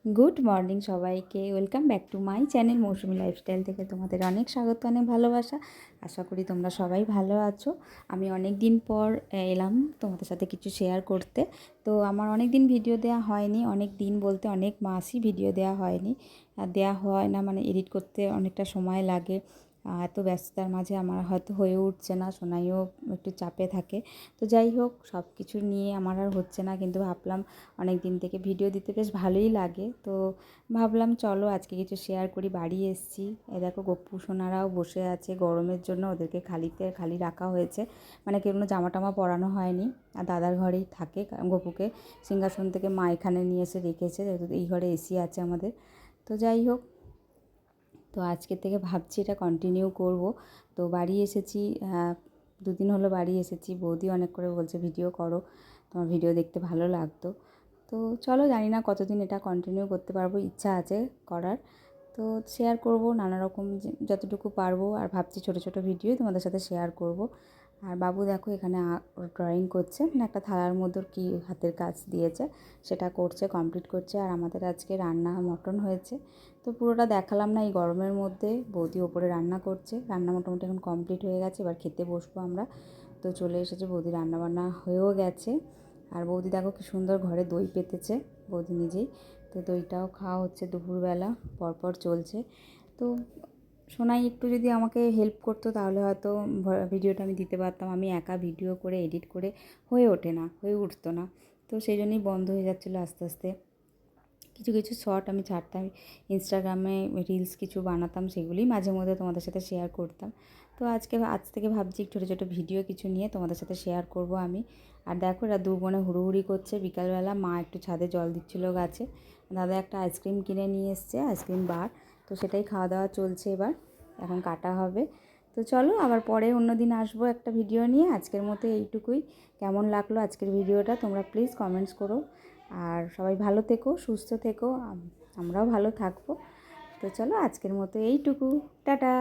Good morning সবাইকে, welcome back to my channel Mousumi lifestyle থেকে তোমাদের অনেক স্বাগত, অনেক ভালোবাসা। আশা করি তোমরা সবাই ভালো আছো। আমি অনেক দিন পর এলাম তোমাদের সাথে কিছু শেয়ার করতে। তো আমার অনেক দিন ভিডিও দেওয়া হয়নি, অনেক দিন বলতে অনেক মাসই ভিডিও দেওয়া হয়নি। আর দেওয়া হয় না, মানে এডিট করতে অনেকটা সময় লাগে। এত ব্যস্ততার মাঝে আমার হয়তো হয়ে উঠছে না, সোনাইও একটু চাপে থাকে। তো যাই হোক, সব কিছু নিয়ে আমার আর হচ্ছে না, কিন্তু ভাবলাম অনেক দিন থেকে ভিডিও দিতে বেশ ভালোই লাগে। তো ভাবলাম চলো আজকে কিছু শেয়ার করি। বাড়ি এসেছি, এ দেখো গপ্পু সোনারাও বসে আছে, গরমের জন্য ওদেরকে খালি রাখা হয়েছে, মানে কোনো জামা টামা পরানো হয়নি। আর দাদার ঘরেই থাকে গপুকে, সিংহাসন থেকে মা এখানে নিয়ে এসে রেখেছে, যেহেতু এই ঘরে এসি আছে আমাদের। তো যাই হোক, তো আজকের থেকে ভাবছি এটা কন্টিনিউ করব। তো বাড়ি এসেছি, দুদিন হলো বাড়ি এসেছি। বৌদি অনেক করে বলছে ভিডিও করো, তোমার ভিডিও দেখতে ভালো লাগতো। তো চলো, জানি না কতদিন এটা কন্টিনিউ করতে পারবো, ইচ্ছা আছে করার। তো শেয়ার করব নানা রকম যতটুকু পারবো, আর ভাবছি ছোট ছোট ভিডিও তোমাদের সাথে শেয়ার করব। আর বাবু দেখো এখানে ড্রয়িং করছে, মানে একটা থালার মধ্যে কি হাতের কাজ দিয়েছে সেটা করছে, কমপ্লিট করছে। আর আমাদের আজকে রান্না মটন হয়েছে। তো পুরোটা দেখালাম না, এই গরমের মধ্যে বৌদি ওপরে রান্না করছে। রান্না মোটামুটি এখন কমপ্লিট হয়ে গেছে, এবার খেতে বসবো আমরা। তো চলে এসেছে, বৌদি রান্নাবান্না হয়েও গেছে। আর বৌদি দেখো কি সুন্দর ঘরে দই পেতেছে বৌদি নিজেই। তো দইটাও খাওয়া হচ্ছে দুপুরবেলা, পরপর চলছে। তো সোনাই একটু যদি আমাকে হেল্প করতো তাহলে হয়তো ভিডিওটা আমি দিতে পারতাম। আমি একা ভিডিও করে এডিট করে হয়ে উঠতো না। তো সেই জন্যই বন্ধ হয়ে যাচ্ছিলো আস্তে আস্তে। কিছু কিছু শর্ট আমি ছাড়তাম ইনস্টাগ্রামে, রিলস কিছু বানাতাম, সেগুলোই মাঝে মধ্যে তোমাদের সাথে শেয়ার করতাম। তো আজ থেকে ভাবছি ছোটো ছোটো ভিডিও কিছু নিয়ে তোমাদের সাথে শেয়ার করব আমি। আর দেখো এরা দু বোনে হুড়োহুড়ি করছে। বিকালবেলা মা একটু ছাদে জল দিচ্ছিলো গাছে, দাদা একটা আইসক্রিম কিনে নিয়ে এসছে, আইসক্রিম বার। তো সেটাই খাওয়া দাওয়া চলছে, এবার এখন কাটা হবে। তো চলো আবার পরে অন্য দিন আসবো একটা ভিডিও নিয়ে। আজকের মতো এইটুকুই। কেমন লাগলো আজকের ভিডিওটা তোমরা প্লিজ কমেন্টস করো। আর সবাই ভালো থেকো, সুস্থ থেকো, আমরাও ভালো থাকবো। তো চলো আজকের মতো এইটুকু, টাটা।